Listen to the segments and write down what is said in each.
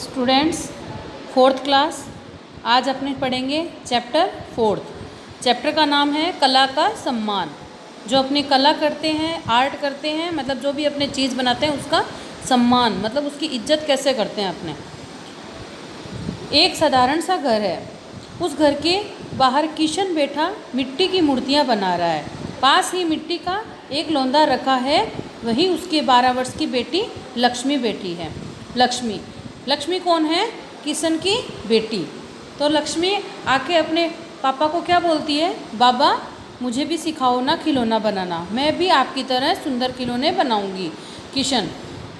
Students, fourth class. आज अपने पढ़ेंगे चैप्टर फोर्थ। चैप्टर का नाम है कला का सम्मान। जो अपनी कला करते हैं, आर्ट करते हैं, मतलब जो भी अपने चीज़ बनाते हैं उसका सम्मान, मतलब उसकी इज्जत कैसे करते हैं अपने। एक साधारण सा घर है। उस घर के बाहर किशन बैठा मिट्टी की मूर्तियाँ बना रहा है। पास ही मिट्टी का एक लौंदा रखा है, वही उसके 12 वर्ष की बेटी लक्ष्मी बैठी है। लक्ष्मी कौन है? किशन की बेटी। तो लक्ष्मी आके अपने पापा को क्या बोलती है? बाबा, मुझे भी सिखाओ ना खिलौना बनाना, मैं भी आपकी तरह सुंदर खिलौने बनाऊंगी। किशन,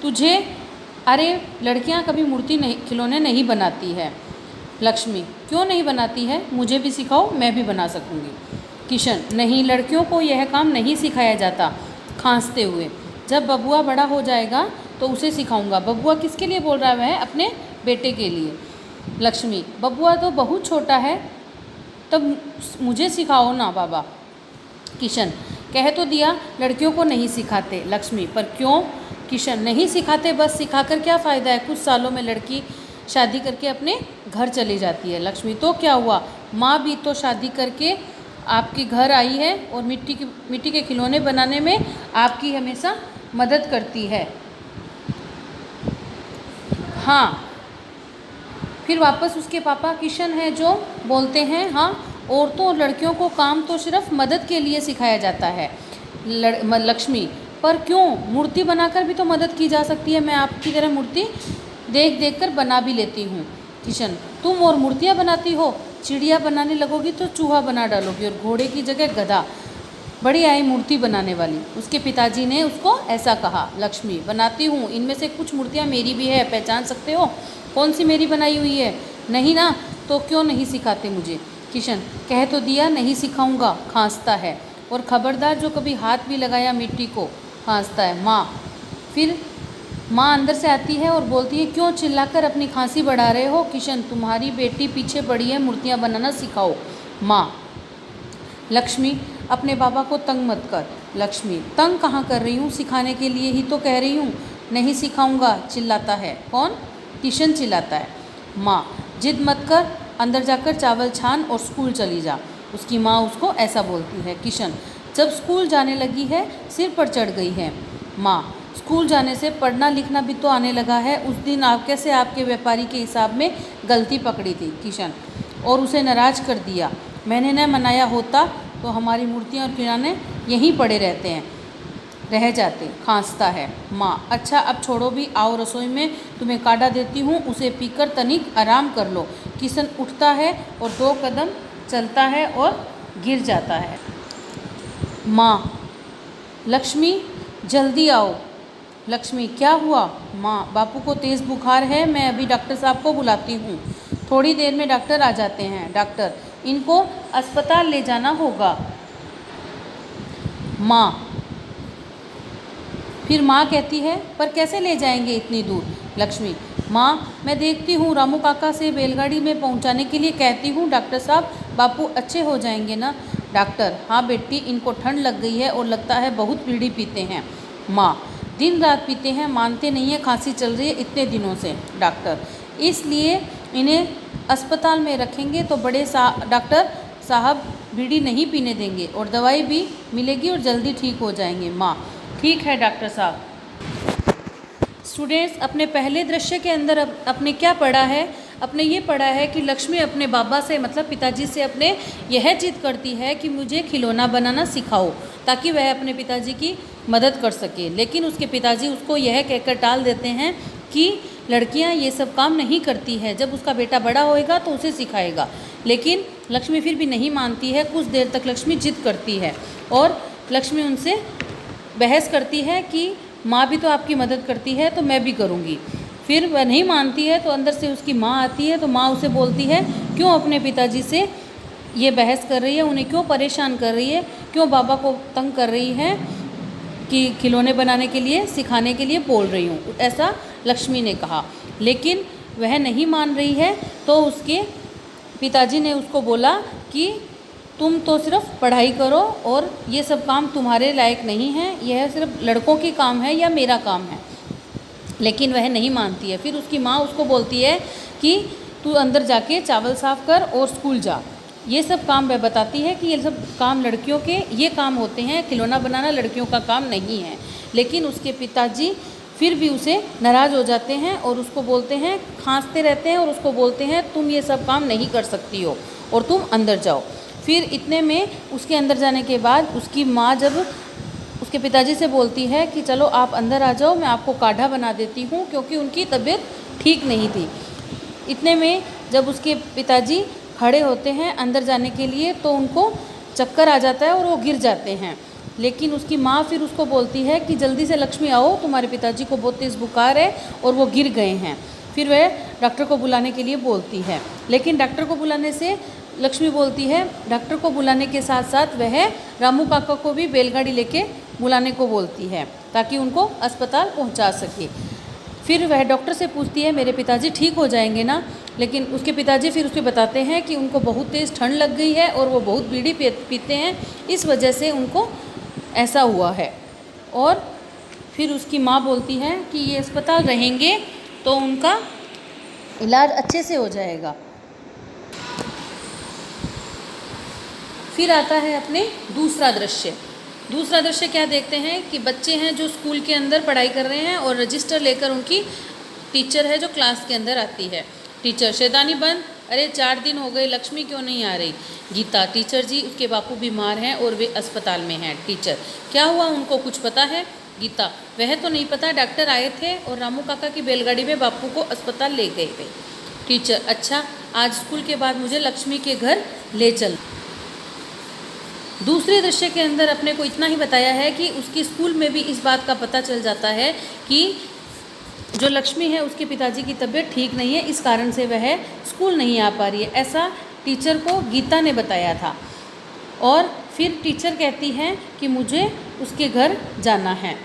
तुझे, अरे लड़कियां कभी मूर्ति नहीं, खिलौने नहीं बनाती है। लक्ष्मी, क्यों नहीं बनाती है? मुझे भी सिखाओ, मैं भी बना सकूंगी। किशन, नहीं, लड़कियों को यह काम नहीं सिखाया जाता। खांसते हुए, जब बबुआ बड़ा हो जाएगा तो उसे सिखाऊंगा। बबुआ किसके लिए बोल रहा है? वह अपने बेटे के लिए। लक्ष्मी, बबुआ तो बहुत छोटा है, तब मुझे सिखाओ ना बाबा। किशन, कह तो दिया लड़कियों को नहीं सिखाते। लक्ष्मी, पर क्यों? किशन, नहीं सिखाते, बस सिखाकर क्या फ़ायदा है? कुछ सालों में लड़की शादी करके अपने घर चली जाती है। लक्ष्मी, तो क्या हुआ? माँ भी तो शादी करके आपके घर आई है और मिट्टी के खिलौने बनाने में आपकी हमेशा मदद करती है। हाँ, फिर वापस उसके पापा किशन हैं जो बोलते हैं, हाँ, औरतों और लड़कियों को काम तो सिर्फ मदद के लिए सिखाया जाता है। लक्ष्मी, पर क्यों? मूर्ति बनाकर भी तो मदद की जा सकती है। मैं आपकी तरह मूर्ति देख देख कर बना भी लेती हूँ। किशन, तुम और मूर्तियाँ बनाती हो? चिड़िया बनाने लगोगी तो चूहा बना डालोगी और घोड़े की जगह गधा। बड़ी आई मूर्ति बनाने वाली। उसके पिताजी ने उसको ऐसा कहा। लक्ष्मी, बनाती हूँ, इनमें से कुछ मूर्तियाँ मेरी भी है, पहचान सकते हो? कौन सी मेरी बनाई हुई है? नहीं ना, तो क्यों नहीं सिखाते मुझे? किशन, कह तो दिया नहीं सिखाऊंगा। खांसता है, और खबरदार जो कभी हाथ भी लगाया मिट्टी को। खांसता है। माँ, फिर माँ अंदर से आती है और बोलती है, क्यों चिल्लाकर अपनी खांसी बढ़ा रहे हो? किशन, तुम्हारी बेटी पीछे पड़ी है, मूर्तियाँ बनाना सिखाओ। माँ, लक्ष्मी, अपने बाबा को तंग मत कर। लक्ष्मी, तंग कहाँ कर रही हूँ, सिखाने के लिए ही तो कह रही हूँ। नहीं सिखाऊंगा, चिल्लाता है। कौन? किशन चिल्लाता है। माँ, जिद मत कर, अंदर जाकर चावल छान और स्कूल चली जा। उसकी माँ उसको ऐसा बोलती है। किशन, जब स्कूल जाने लगी है सिर पर चढ़ गई है। माँ, स्कूल जाने से पढ़ना लिखना भी तो आने लगा है। उस दिन आप कैसे आपके व्यापारी के हिसाब में गलती पकड़ी थी। किशन, और उसे नाराज कर दिया। मैंने न मनाया होता तो हमारी मूर्तियाँ और खिलौने यहीं पड़े रह जाते। खांसता है। माँ, अच्छा अब छोड़ो भी, आओ रसोई में तुम्हें काढ़ा देती हूँ, उसे पीकर तनिक आराम कर लो। किशन उठता है और 2 कदम चलता है और गिर जाता है। माँ, लक्ष्मी जल्दी आओ। लक्ष्मी, क्या हुआ? माँ, बापू को तेज़ बुखार है, मैं अभी डॉक्टर साहब को बुलाती हूँ। थोड़ी देर में डॉक्टर आ जाते हैं। डॉक्टर, इनको अस्पताल ले जाना होगा। माँ, फिर माँ कहती है, पर कैसे ले जाएंगे इतनी दूर? लक्ष्मी, माँ, मैं देखती हूँ, रामू काका से बैलगाड़ी में पहुँचाने के लिए कहती हूँ। डॉक्टर साहब, बापू अच्छे हो जाएंगे ना? डॉक्टर, हाँ बेटी, इनको ठंड लग गई है और लगता है बहुत बीड़ी पीते हैं। माँ, दिन रात पीते हैं, मानते नहीं है, खांसी चल रही है इतने दिनों से। डॉक्टर, इसलिए इन्हें अस्पताल में रखेंगे तो डॉक्टर साहब बीड़ी नहीं पीने देंगे और दवाई भी मिलेगी और जल्दी ठीक हो जाएंगे। माँ, ठीक है डॉक्टर साहब। स्टूडेंट्स, अपने पहले दृश्य के अंदर अपने क्या पढ़ा है? अपने ये पढ़ा है कि लक्ष्मी अपने बाबा से, मतलब पिताजी से अपने यह जिद करती है कि मुझे खिलौना बनाना सिखाओ, ताकि वह अपने पिताजी की मदद कर सके। लेकिन उसके पिताजी उसको यह कहकर टाल देते हैं कि लड़कियां ये सब काम नहीं करती है, जब उसका बेटा बड़ा होएगा तो उसे सिखाएगा। लेकिन लक्ष्मी फिर भी नहीं मानती है। कुछ देर तक लक्ष्मी जिद करती है और लक्ष्मी उनसे बहस करती है कि माँ भी तो आपकी मदद करती है तो मैं भी करूँगी। फिर वह नहीं मानती है तो अंदर से उसकी माँ आती है, तो माँ उसे बोलती है, क्यों अपने पिताजी से ये बहस कर रही है, उन्हें क्यों परेशान कर रही है, क्यों बाबा को तंग कर रही है कि खिलौने बनाने के लिए, सिखाने के लिए बोल रही हूँ, ऐसा लक्ष्मी ने कहा। लेकिन वह नहीं मान रही है, तो उसके पिताजी ने उसको बोला कि तुम तो सिर्फ पढ़ाई करो और ये सब काम तुम्हारे लायक नहीं है, यह सिर्फ लड़कों के काम है या मेरा काम है। लेकिन वह नहीं मानती है। फिर उसकी माँ उसको बोलती है कि तू अंदर जाके चावल साफ़ कर और स्कूल जा। ये सब काम वह बताती है कि ये सब काम लड़कियों के ये काम होते हैं, खिलौना बनाना लड़कियों का काम नहीं है। लेकिन उसके पिताजी फिर भी उसे नाराज़ हो जाते हैं और उसको बोलते हैं, खांसते रहते हैं और उसको बोलते हैं तुम ये सब काम नहीं कर सकती हो और तुम अंदर जाओ। फिर इतने में उसके अंदर जाने के बाद उसकी माँ जब उसके पिताजी से बोलती है कि चलो आप अंदर आ जाओ, मैं आपको काढ़ा बना देती हूँ, क्योंकि उनकी तबीयत ठीक नहीं थी। इतने में जब उसके पिताजी खड़े होते हैं अंदर जाने के लिए तो उनको चक्कर आ जाता है और वो गिर जाते हैं। लेकिन उसकी माँ फिर उसको बोलती है कि जल्दी से लक्ष्मी आओ, तुम्हारे पिताजी को बहुत तेज़ बुखार है और वो गिर गए हैं। फिर वह डॉक्टर को बुलाने के लिए बोलती है। लेकिन डॉक्टर को बुलाने से लक्ष्मी बोलती है, डॉक्टर को बुलाने के साथ साथ वह रामू काका को भी बैलगाड़ी लेके बुलाने को बोलती है ताकि उनको अस्पताल पहुंचा सके। फिर वह डॉक्टर से पूछती है मेरे पिताजी ठीक हो जाएंगे ना। लेकिन उसके पिताजी फिर उसको बताते हैं कि उनको बहुत तेज़ ठंड लग गई है और वो बहुत बीड़ी पीते हैं, इस वजह से उनको ऐसा हुआ है। और फिर उसकी माँ बोलती है कि ये अस्पताल रहेंगे तो उनका इलाज अच्छे से हो जाएगा। फिर आता है अपने दूसरा दृश्य। दूसरा दृश्य क्या देखते हैं कि बच्चे हैं जो स्कूल के अंदर पढ़ाई कर रहे हैं और रजिस्टर लेकर उनकी टीचर है जो क्लास के अंदर आती है। टीचर, शैतानी बंद, अरे 4 दिन हो गए लक्ष्मी क्यों नहीं आ रही। गीता, टीचर जी उसके बापू बीमार हैं और वे अस्पताल में हैं। टीचर, क्या हुआ, उनको कुछ पता है। गीता, वह तो नहीं पता, डॉक्टर आए थे और रामू काका की बैलगाड़ी में बापू को अस्पताल ले गए थे। टीचर, अच्छा, आज स्कूल के बाद मुझे लक्ष्मी के घर ले चल। दूसरे दृश्य के अंदर अपने को इतना ही बताया है कि उसकी स्कूल में भी इस बात का पता चल जाता है कि जो लक्ष्मी है उसके पिताजी की तबीयत ठीक नहीं है, इस कारण से वह स्कूल नहीं आ पा रही है। ऐसा टीचर को गीता ने बताया था। और फिर टीचर कहती है कि मुझे उसके घर जाना है।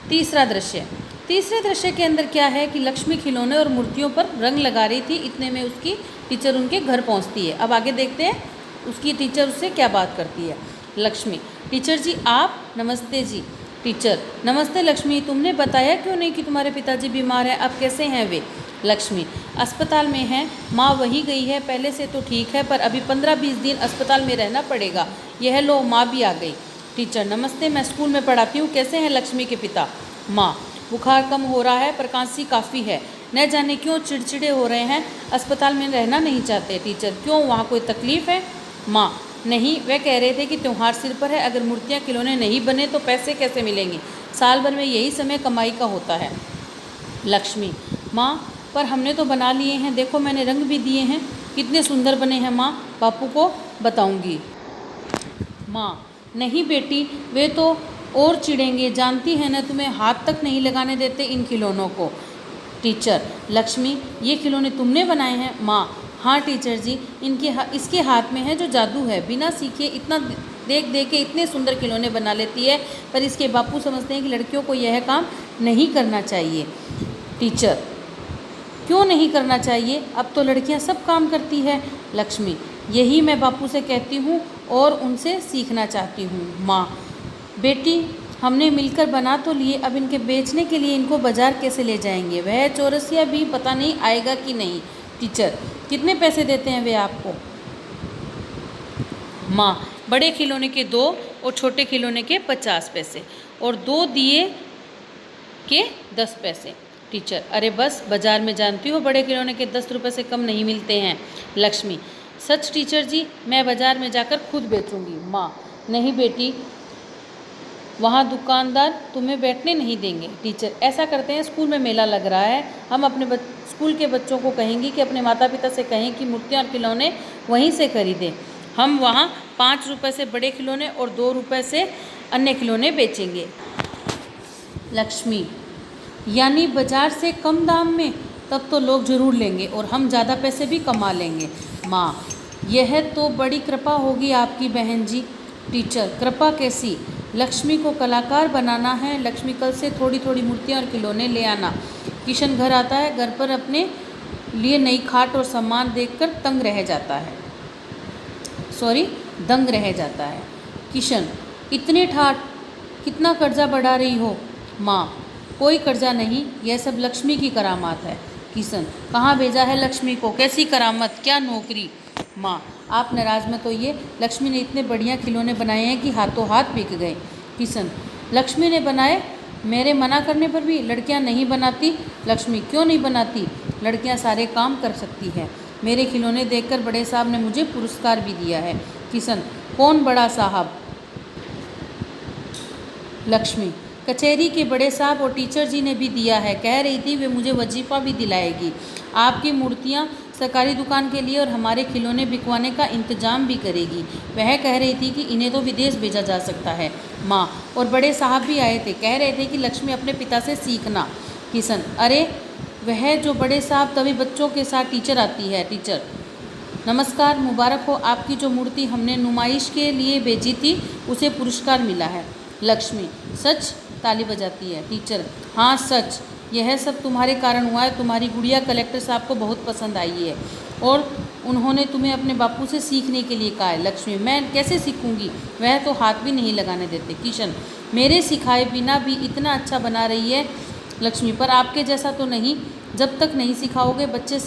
तीसरा दृश्य। तीसरे दृश्य के अंदर क्या है कि लक्ष्मी खिलौने और मूर्तियों पर रंग लगा रही थी। इतने में उसकी टीचर उनके घर पहुंचती है। अब आगे देखते हैं उसकी टीचर उससे क्या बात करती है। लक्ष्मी, टीचर जी आप, नमस्ते जी। टीचर, नमस्ते लक्ष्मी, तुमने बताया क्यों नहीं कि तुम्हारे पिताजी बीमार हैं, अब कैसे हैं वे। लक्ष्मी, अस्पताल में हैं, माँ वही गई है, पहले से तो ठीक है पर अभी 15-20 दिन अस्पताल में रहना पड़ेगा। यह लो माँ भी आ गई। टीचर, नमस्ते, मैं स्कूल में पढ़ाती हूँ, कैसे हैं लक्ष्मी के पिता। माँ, बुखार कम हो रहा है पर खांसी काफ़ी है, न जाने क्यों चिड़चिड़े हो रहे हैं, अस्पताल में रहना नहीं चाहते। टीचर, क्यों, वहाँ कोई तकलीफ़ है। माँ, नहीं, वह कह रहे थे कि त्यौहार सिर पर है, अगर मूर्तियाँ खिलौने नहीं बने तो पैसे कैसे मिलेंगे, साल भर में यही समय कमाई का होता है। लक्ष्मी, माँ पर हमने तो बना लिए हैं, देखो मैंने रंग भी दिए हैं, कितने सुंदर बने हैं माँ, बापू को बताऊंगी। माँ, नहीं बेटी, वे तो और चिढ़ेंगे, जानती है ना तुम्हें, हाथ तक नहीं लगाने देते इन खिलौनों को। टीचर, लक्ष्मी, ये खिलौने तुमने बनाए हैं। माँ, हाँ टीचर जी, इसके हाथ में है जो जादू है, बिना सीखे इतना देख देख के इतने सुंदर खिलौने बना लेती है, पर इसके बापू समझते हैं कि लड़कियों को यह काम नहीं करना चाहिए। टीचर, क्यों नहीं करना चाहिए, अब तो लड़कियां सब काम करती है। लक्ष्मी, यही मैं बापू से कहती हूँ और उनसे सीखना चाहती हूँ। माँ, बेटी हमने मिलकर बना तो लिए, अब इनके बेचने के लिए इनको बाज़ार कैसे ले जाएंगे, वह चौरसिया भी पता नहीं आएगा कि नहीं। टीचर, कितने पैसे देते हैं वे आपको। माँ, बड़े खिलौने के 2 और छोटे खिलौने के 50 पैसे और 2 दिए के 10 पैसे। टीचर, अरे बस, बाज़ार में जानती हो बड़े खिलौने के 10 रुपये से कम नहीं मिलते हैं। लक्ष्मी, सच टीचर जी, मैं बाज़ार में जाकर खुद बेचूंगी। माँ, नहीं बेटी, वहाँ दुकानदार तुम्हें बैठने नहीं देंगे। टीचर, ऐसा करते हैं, स्कूल में मेला लग रहा है, हम अपने स्कूल के बच्चों को कहेंगे कि अपने माता पिता से कहें कि मूर्तियाँ और खिलौने वहीं से खरीदें, हम वहाँ 5 रुपये से बड़े खिलौने और 2 रुपये से अन्य खिलौने बेचेंगे। लक्ष्मी, यानी बाज़ार से कम दाम में, तब तो लोग ज़रूर लेंगे और हम ज़्यादा पैसे भी कमा लेंगे। माँ, यह तो बड़ी कृपा होगी आपकी बहन जी। टीचर, कृपा कैसी, लक्ष्मी को कलाकार बनाना है, लक्ष्मी कल से थोड़ी थोड़ी मूर्तियाँ और खिलौने ले आना। किशन घर आता है, घर पर अपने लिए नई खाट और सामान देखकर दंग रह जाता है। किशन, इतने ठाट, कितना कर्जा बढ़ा रही हो। माँ, कोई कर्जा नहीं, यह सब लक्ष्मी की करामात है। किशन, कहाँ भेजा है लक्ष्मी को, कैसी करामत, क्या नौकरी। माँ, आप नाराज़ मत होइए, लक्ष्मी ने इतने बढ़िया खिलौने बनाए हैं कि हाथों हाथ बिक गए। किशन, लक्ष्मी ने बनाए, मेरे मना करने पर भी लड़कियां नहीं बनाती। लक्ष्मी, क्यों नहीं बनाती, लड़कियां सारे काम कर सकती है। मेरे खिलौने देखकर बड़े साहब ने मुझे पुरस्कार भी दिया है। किशन, कौन बड़ा साहब। लक्ष्मी, कचहरी के बड़े साहब और टीचर जी ने भी दिया है, कह रही थी वे मुझे वजीफ़ा भी दिलाएगी। आपकी मूर्तियाँ सरकारी दुकान के लिए और हमारे खिलौने बिकवाने का इंतजाम भी करेगी। वह कह रही थी कि इन्हें तो विदेश भेजा जा सकता है। माँ, और बड़े साहब भी आए थे, कह रहे थे कि लक्ष्मी अपने पिता से सीखना। किशन, अरे वह जो बड़े साहब तभी बच्चों के साथ टीचर आती है। टीचर, नमस्कार, मुबारक हो, आपकी जो मूर्ति हमने नुमाइश के लिए भेजी थी उसे पुरस्कार मिला है। लक्ष्मी, सच, ताली बजाती है। टीचर, हाँ सच, यह सब तुम्हारे कारण हुआ है। तुम्हारी गुड़िया कलेक्टर साहब को बहुत पसंद आई है और उन्होंने तुम्हें अपने बापू से सीखने के लिए कहा है। लक्ष्मी, मैं कैसे सीखूंगी, वह तो हाथ भी नहीं लगाने देते। किशन, मेरे सिखाए बिना भी इतना अच्छा बना रही है। लक्ष्मी, पर आपके जैसा तो नहीं, जब तक नहीं सिखाओगे बच्चे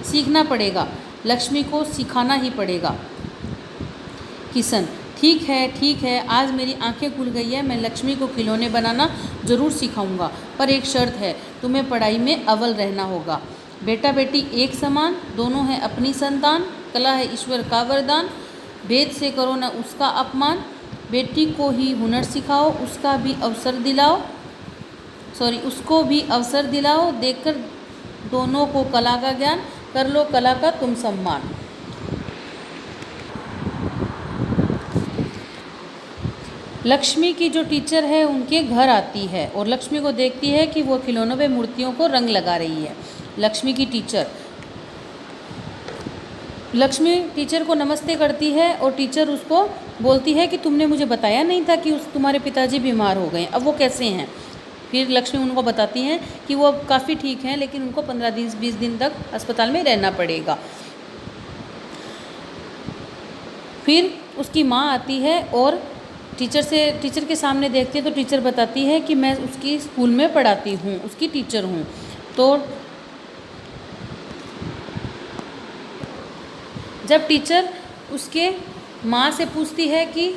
सीखना पड़ेगा, लक्ष्मी को सिखाना ही पड़ेगा। किशन, ठीक है, आज मेरी आंखें खुल गई है, मैं लक्ष्मी को खिलौने बनाना ज़रूर सिखाऊंगा, पर एक शर्त है, तुम्हें पढ़ाई में अव्वल रहना होगा। बेटा बेटी एक समान, दोनों हैं अपनी संतान, कला है ईश्वर का वरदान, भेद से करो न उसका अपमान, बेटी को ही हुनर सिखाओ, उसको भी अवसर दिलाओ, देकर दोनों को कला का ज्ञान, कर लो कला का तुम सम्मान। लक्ष्मी की जो टीचर है उनके घर आती है और लक्ष्मी को देखती है कि वो खिलौनों पे मूर्तियों को रंग लगा रही है। लक्ष्मी की टीचर, लक्ष्मी टीचर को नमस्ते करती है और टीचर उसको बोलती है कि तुमने मुझे बताया नहीं था कि तुम्हारे पिताजी बीमार हो गए, अब वो कैसे हैं। फिर लक्ष्मी उनको बताती हैं कि वो अब काफ़ी ठीक हैं, लेकिन उनको 15-20 दिन तक अस्पताल में रहना पड़ेगा। फिर उसकी माँ आती है और टीचर के सामने देखती है तो टीचर बताती है कि मैं उसकी स्कूल में पढ़ाती हूँ, उसकी टीचर हूँ। तो जब टीचर उसके माँ से पूछती है कि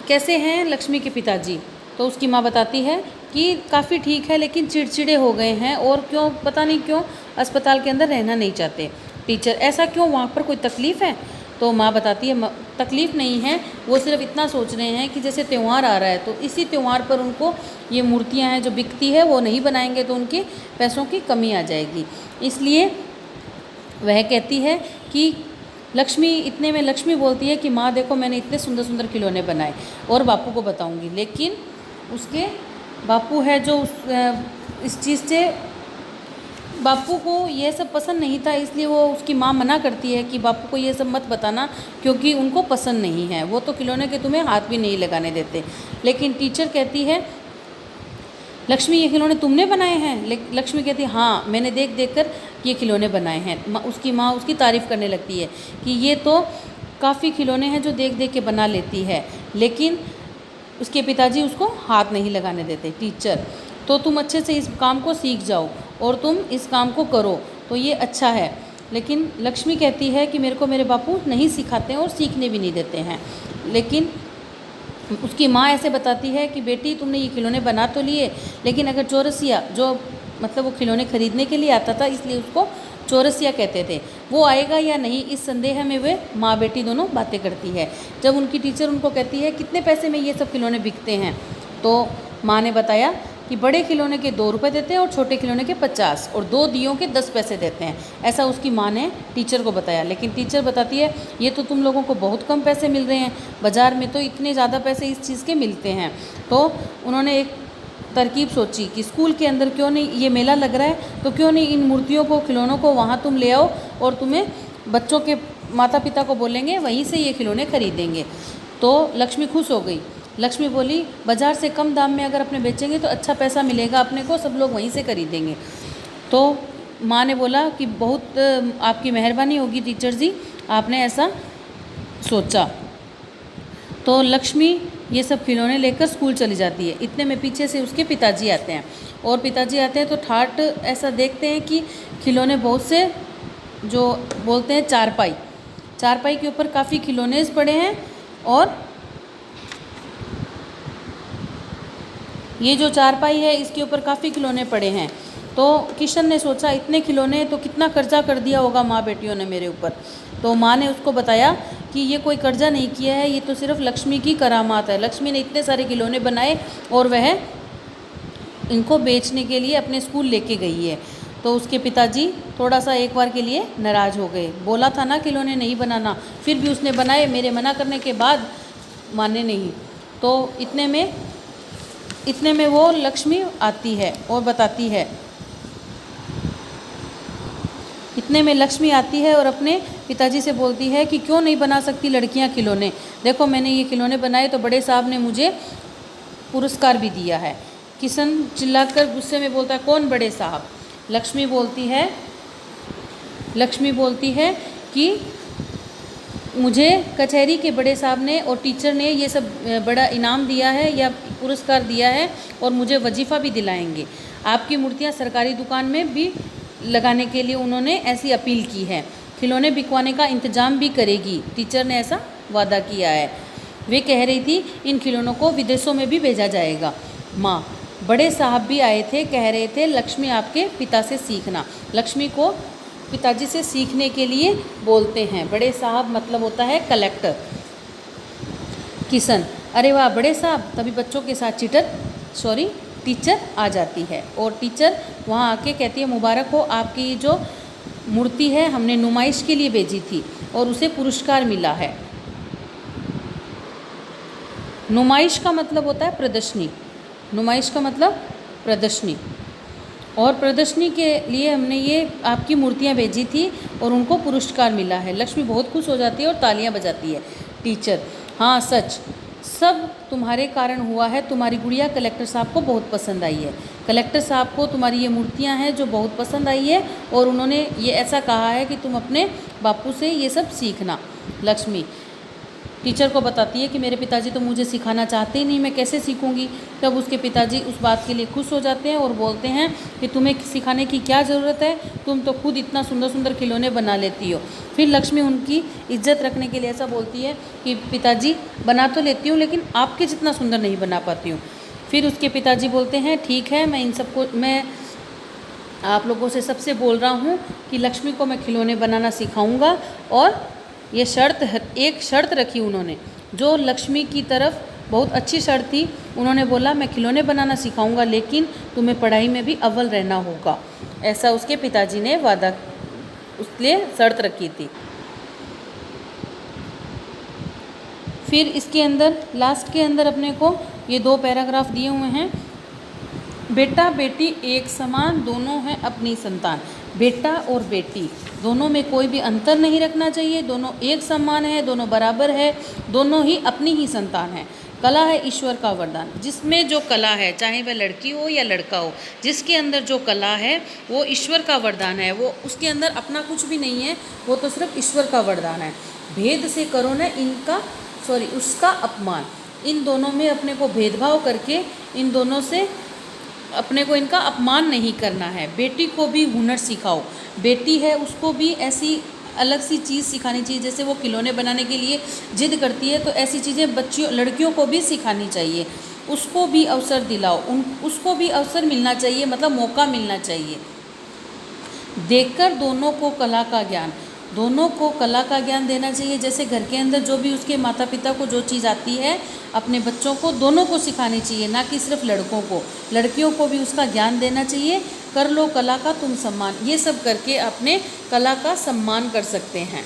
कैसे हैं लक्ष्मी के पिताजी, तो उसकी माँ बताती है कि काफ़ी ठीक है, लेकिन चिड़चिड़े हो गए हैं और क्यों पता नहीं क्यों अस्पताल के अंदर रहना नहीं चाहते। टीचर, ऐसा क्यों, वहाँ पर कोई तकलीफ़ है। तो माँ बताती है तकलीफ़ नहीं है, वो सिर्फ इतना सोच रहे हैं कि जैसे त्यौहार आ रहा है तो इसी त्यौहार पर उनको ये मूर्तियाँ हैं जो बिकती है वो नहीं बनाएंगे तो उनके पैसों की कमी आ जाएगी। इसलिए वह कहती है कि इतने में लक्ष्मी बोलती है कि माँ देखो मैंने इतने सुंदर सुंदर खिलौने बनाए और बापू को बताऊंगी। लेकिन उसके बापू है जो इस चीज़ से बापू को ये सब पसंद नहीं था, इसलिए वो उसकी माँ मना करती है कि बापू को ये सब मत बताना क्योंकि उनको पसंद नहीं है, वो तो खिलौने के तुम्हें हाथ भी नहीं लगाने देते। लेकिन टीचर कहती है लक्ष्मी ये खिलौने तुमने बनाए हैं। लक्ष्मी कहती है हाँ, मैंने देख कर ये खिलौने बनाए हैं। उसकी माँ उसकी तारीफ़ करने लगती है कि ये तो काफ़ी खिलौने हैं जो देख के बना लेती है, लेकिन उसके पिताजी उसको हाथ नहीं लगाने देते। टीचर, तो तुम अच्छे से इस काम को सीख जाओ और तुम इस काम को करो तो ये अच्छा है। लेकिन लक्ष्मी कहती है कि मेरे को मेरे बापू नहीं सिखाते हैं और सीखने भी नहीं देते हैं। लेकिन उसकी माँ ऐसे बताती है कि बेटी तुमने ये खिलौने बना तो लिए, लेकिन अगर चौरसिया जो मतलब वो खिलौने खरीदने के लिए आता था इसलिए उसको चौरसिया कहते थे, वो आएगा या नहीं, इस संदेह में वे माँ बेटी दोनों बातें करती है। जब उनकी टीचर उनको कहती है कितने पैसे में ये सब खिलौने बिकते हैं, तो माँ ने बताया कि बड़े खिलौने के 2 रुपये देते हैं और छोटे खिलौने के 50 और 2 दियों के 10 पैसे देते हैं। ऐसा उसकी माँ ने टीचर को बताया। लेकिन टीचर बताती है ये तो तुम लोगों को बहुत कम पैसे मिल रहे हैं, बाज़ार में तो इतने ज़्यादा पैसे इस चीज़ के मिलते हैं। तो उन्होंने एक तरकीब सोची कि स्कूल के अंदर क्यों नहीं, ये मेला लग रहा है तो क्यों नहीं इन मूर्तियों को खिलौनों को वहाँ तुम ले आओ और तुम्हें बच्चों के माता पिता को बोलेंगे वहीं से ये खिलौने खरीदेंगे। तो लक्ष्मी खुश हो गई। लक्ष्मी बोली बाज़ार से कम दाम में अगर अपने बेचेंगे तो अच्छा पैसा मिलेगा अपने को, सब लोग वहीं से खरीदेंगे। तो माँ ने बोला कि बहुत आपकी मेहरबानी होगी टीचर जी, आपने ऐसा सोचा। तो लक्ष्मी ये सब खिलौने लेकर स्कूल चली जाती है। इतने में पीछे से उसके पिताजी आते हैं, और पिताजी आते हैं तो ठाट ऐसा देखते हैं कि खिलौने बहुत से, जो बोलते हैं चारपाई के ऊपर काफ़ी खिलौने पड़े हैं, और ये जो चारपाई है इसके ऊपर काफ़ी खिलौने पड़े हैं। तो किशन ने सोचा इतने खिलौने तो कितना कर्जा कर दिया होगा माँ बेटियों ने मेरे ऊपर। तो माँ ने उसको बताया कि ये कोई कर्जा नहीं किया है, ये तो सिर्फ लक्ष्मी की करामात है। लक्ष्मी ने इतने सारे खिलौने बनाए और वह इनको बेचने के लिए अपने स्कूल लेके गई है। तो उसके पिताजी थोड़ा सा एक बार के लिए नाराज़ हो गए। बोला था ना खिलौने नहीं बनाना, फिर भी उसने बनाए, मेरे मना करने के बाद माने नहीं। तो इतने में वो लक्ष्मी आती है और बताती है, इतने में लक्ष्मी आती है और अपने पिताजी से बोलती है कि क्यों नहीं बना सकती लड़कियां खिलौने, देखो मैंने ये खिलौने बनाए तो बड़े साहब ने मुझे पुरस्कार भी दिया है। किशन चिल्लाकर गुस्से में बोलता है, कौन बड़े साहब? लक्ष्मी बोलती है कि मुझे कचहरी के बड़े साहब ने और टीचर ने ये सब बड़ा इनाम दिया है या पुरस्कार दिया है, और मुझे वजीफ़ा भी दिलाएंगे। आपकी मूर्तियाँ सरकारी दुकान में भी लगाने के लिए उन्होंने ऐसी अपील की है। खिलौने बिकवाने का इंतज़ाम भी करेगी, टीचर ने ऐसा वादा किया है। वे कह रही थी इन खिलौनों को विदेशों में भी भेजा जाएगा। माँ, बड़े साहब भी आए थे, कह रहे थे लक्ष्मी आपके पिता से सीखना। लक्ष्मी को पिताजी से सीखने के लिए बोलते हैं। बड़े साहब मतलब होता है कलेक्टर। किशन, अरे वाह बड़े साहब। तभी बच्चों के साथ टीचर आ जाती है, और टीचर वहाँ आके कहती है, मुबारक हो, आपकी जो मूर्ति है हमने नुमाइश के लिए भेजी थी और उसे पुरस्कार मिला है। नुमाइश का मतलब होता है प्रदर्शनी। नुमाइश का मतलब प्रदर्शनी, और प्रदर्शनी के लिए हमने ये आपकी मूर्तियाँ भेजी थी और उनको पुरस्कार मिला है। लक्ष्मी बहुत खुश हो जाती है और तालियां बजाती है। टीचर, हाँ सच, सब तुम्हारे कारण हुआ है। तुम्हारी गुड़िया कलेक्टर साहब को बहुत पसंद आई है। कलेक्टर साहब को तुम्हारी ये मूर्तियाँ हैं जो बहुत पसंद आई है, और उन्होंने ये ऐसा कहा है कि तुम अपने बापू से ये सब सीखना। लक्ष्मी टीचर को बताती है कि मेरे पिताजी तो मुझे सिखाना चाहते ही नहीं, मैं कैसे सीखूंगी। तब उसके पिताजी उस बात के लिए खुश हो जाते हैं और बोलते हैं कि तुम्हें सिखाने की क्या ज़रूरत है, तुम तो खुद इतना सुंदर सुंदर खिलौने बना लेती हो। फिर लक्ष्मी उनकी इज्जत रखने के लिए ऐसा बोलती है कि पिताजी बना तो लेती हूँ, लेकिन आपके जितना सुंदर नहीं बना पाती हूँ। फिर उसके पिताजी बोलते हैं, ठीक है, मैं आप लोगों से सबसे बोल रहा हूँ कि लक्ष्मी को मैं खिलौने बनाना सिखाऊँगा। और ये एक शर्त रखी उन्होंने, जो लक्ष्मी की तरफ बहुत अच्छी शर्त थी। उन्होंने बोला, मैं खिलौने बनाना सिखाऊंगा, लेकिन तुम्हें पढ़ाई में भी अव्वल रहना होगा। ऐसा उसके पिताजी ने वादा, उसके लिए शर्त रखी थी। फिर इसके अंदर लास्ट के अंदर अपने को ये 2 पैराग्राफ दिए हुए हैं। बेटा बेटी एक समान, दोनों हैं अपनी संतान। बेटा और बेटी दोनों में कोई भी अंतर नहीं रखना चाहिए, दोनों एक समान है, दोनों बराबर है, दोनों ही अपनी ही संतान है। कला है ईश्वर का वरदान। जिसमें जो कला है, चाहे वह लड़की हो या लड़का हो, जिसके अंदर जो कला है वो ईश्वर का वरदान है। वो उसके अंदर अपना कुछ भी नहीं है, वो तो सिर्फ ईश्वर का वरदान है। भेद से करो न उसका अपमान। इन दोनों में अपने को भेदभाव करके इन दोनों से अपने को इनका अपमान नहीं करना है। बेटी को भी हुनर सिखाओ। बेटी है उसको भी ऐसी अलग सी चीज़ सिखानी चाहिए, जैसे वो खिलौने बनाने के लिए जिद करती है, तो ऐसी चीज़ें लड़कियों को भी सिखानी चाहिए। उसको भी अवसर दिलाओ, उसको भी अवसर मिलना चाहिए, मतलब मौका मिलना चाहिए। देखकर दोनों को कला का ज्ञान देना चाहिए। जैसे घर के अंदर जो भी उसके माता पिता को जो चीज़ आती है, अपने बच्चों को दोनों को सिखानी चाहिए, ना कि सिर्फ लड़कों को। लड़कियों को भी उसका ज्ञान देना चाहिए। कर लो कला का तुम सम्मान, ये सब करके अपने कला का सम्मान कर सकते हैं।